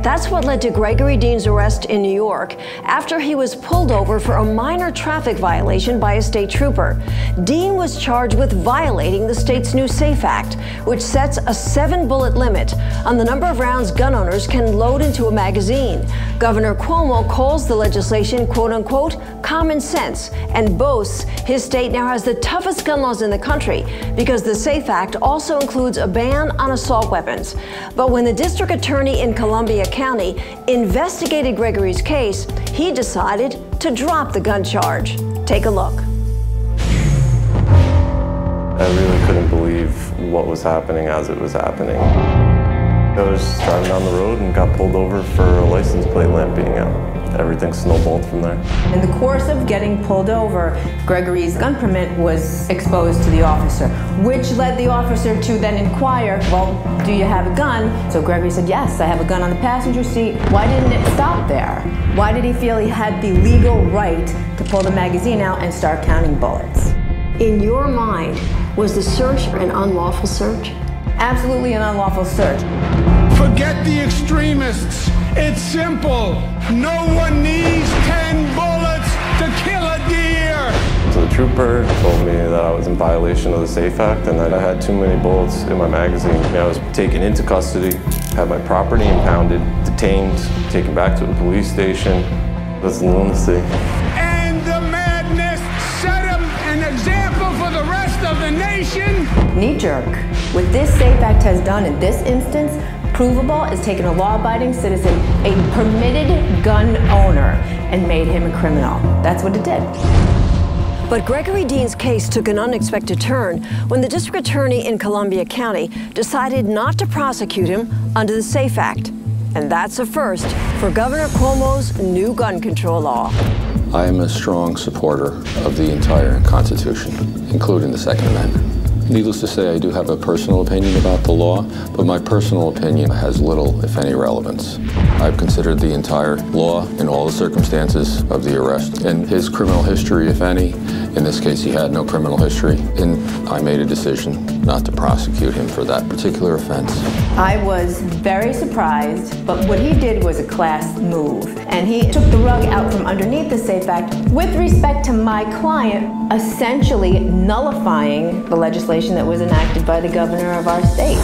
That's what led to Gregory Dean's arrest in New York after he was pulled over for a minor traffic violation by a state trooper. Dean was charged with violating the state's new SAFE Act, which sets a 7-bullet limit on the number of rounds gun owners can load into a magazine. Governor Cuomo calls the legislation, quote-unquote, common sense, and boasts his state now has the toughest gun laws in the country because the SAFE Act also includes a ban on assault weapons. But when the district attorney in Columbia County investigated Gregory's case, he decided to drop the gun charge. Take a look. I really couldn't believe what was happening as it was happening. I was driving down the road and got pulled over for a license plate lamp being out. Everything snowballed from there. In the course of getting pulled over, Gregory's gun permit was exposed to the officer, which led the officer to then inquire, well, do you have a gun? So Gregory said, yes, I have a gun on the passenger seat. Why didn't it stop there? Why did he feel he had the legal right to pull the magazine out and start counting bullets? In your mind, was the search an unlawful search? Absolutely an unlawful search. Forget the extremists. It's simple. No one needs 10 bullets to kill a deer. So the trooper told me that I was in violation of the SAFE Act and that I had too many bullets in my magazine. I was taken into custody, had my property impounded, detained, taken back to a police station. That's lunacy. And the madness set him an example for the rest of the nation. Knee jerk. What this SAFE Act has done in this instance, provable, is taken a law-abiding citizen, a permitted gun owner, and made him a criminal. That's what it did. But Gregory Dean's case took an unexpected turn when the district attorney in Columbia County decided not to prosecute him under the SAFE Act. And that's a first for Governor Cuomo's new gun control law. I am a strong supporter of the entire Constitution, including the Second Amendment. Needless to say, I do have a personal opinion about the law, but my personal opinion has little, if any, relevance. I've considered the entire law and all the circumstances of the arrest and his criminal history, if any. In this case, he had no criminal history, and I made a decision not to prosecute him for that particular offense. I was very surprised, but what he did was a class move, and he took the rug out from underneath the SAFE Act with respect to my client, essentially nullifying the legislation that was enacted by the governor of our state.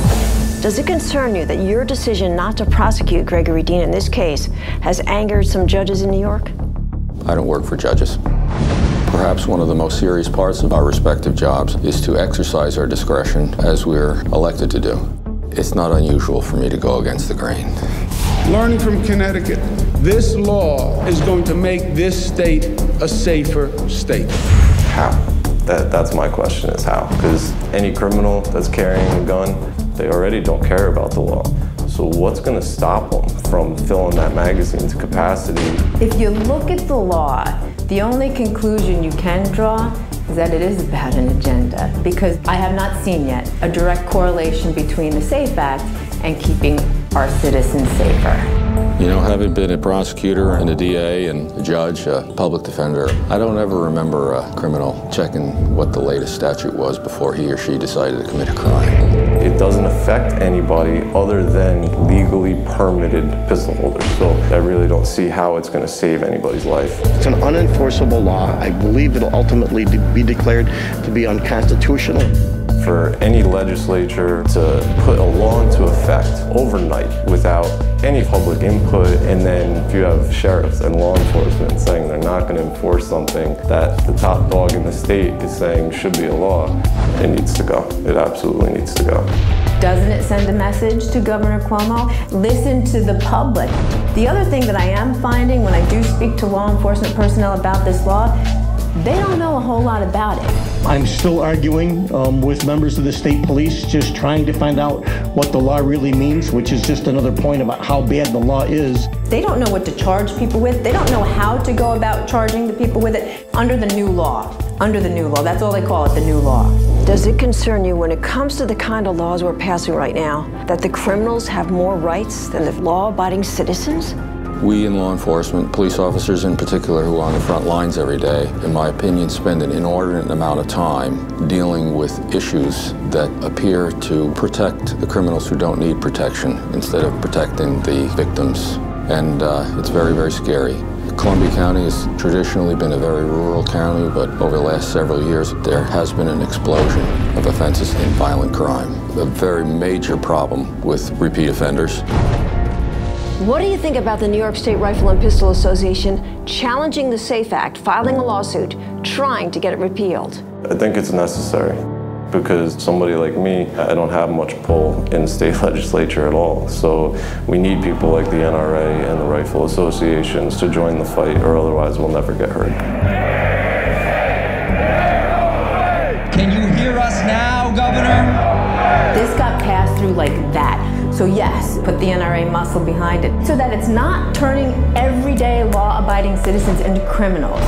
Does it concern you that your decision not to prosecute Gregory Dean in this case has angered some judges in New York? I don't work for judges. Perhaps one of the most serious parts of our respective jobs is to exercise our discretion as we're elected to do. It's not unusual for me to go against the grain. Learning from Connecticut, this law is going to make this state a safer state. How? That's my question, is how. Because any criminal that's carrying a gun, they already don't care about the law. So what's going to stop them from filling that magazine to capacity? If you look at the law, the only conclusion you can draw is that it is about an agenda, because I have not seen yet a direct correlation between the SAFE Act and keeping our citizens safer. You know, having been a prosecutor and a DA and a judge, a public defender, I don't ever remember a criminal checking what the latest statute was before he or she decided to commit a crime. It doesn't affect anybody other than legally permitted pistol holders. So I really don't see how it's going to save anybody's life. It's an unenforceable law. I believe it'll ultimately be declared to be unconstitutional. For any legislature to put a law into effect overnight without any public input, and then if you have sheriffs and law enforcement saying they're not going to enforce something that the top dog in the state is saying should be a law, it needs to go. It absolutely needs to go. Doesn't it send a message to Governor Cuomo? Listen to the public. The other thing that I am finding when I do speak to law enforcement personnel about this law, they don't know a whole lot about it. I'm still arguing with members of the state police, just trying to find out what the law really means, which is just another point about how bad the law is. They don't know what to charge people with. They don't know how to go about charging the people with it under the new law. Under the new law. That's all they call it, the new law. Does it concern you when it comes to the kind of laws we're passing right now, that the criminals have more rights than the law-abiding citizens? We in law enforcement, police officers in particular who are on the front lines every day, in my opinion, spend an inordinate amount of time dealing with issues that appear to protect the criminals who don't need protection instead of protecting the victims. And it's very, very scary. Columbia County has traditionally been a very rural county, but over the last several years, there has been an explosion of offenses in violent crime. A very major problem with repeat offenders. What do you think about the New York State Rifle and Pistol Association challenging the SAFE Act, filing a lawsuit, trying to get it repealed? I think it's necessary because somebody like me, I don't have much pull in the state legislature at all. So we need people like the NRA and the rifle associations to join the fight, or otherwise we'll never get heard. Can you hear us now, Governor? This got passed through like that. So yes, put the NRA muscle behind it so that it's not turning everyday law-abiding citizens into criminals.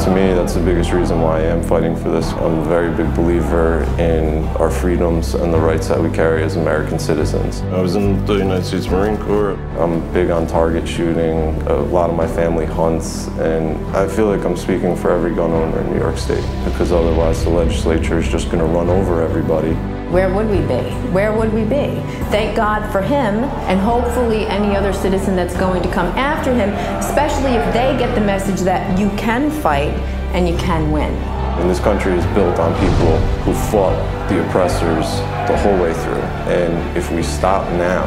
To me, that's the biggest reason why I am fighting for this. I'm a very big believer in our freedoms and the rights that we carry as American citizens. I was in the United States Marine Corps. I'm big on target shooting. A lot of my family hunts, and I feel like I'm speaking for every gun owner in New York State, because otherwise the legislature is just going to run over everybody. Where would we be? Where would we be? Thank God for him, and hopefully any other citizen that's going to come after him, especially if they get the message that you can fight and you can win. And this country is built on people who fought the oppressors the whole way through. And if we stop now,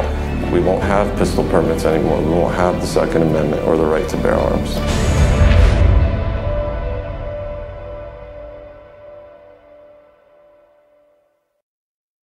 we won't have pistol permits anymore. We won't have the Second Amendment or the right to bear arms.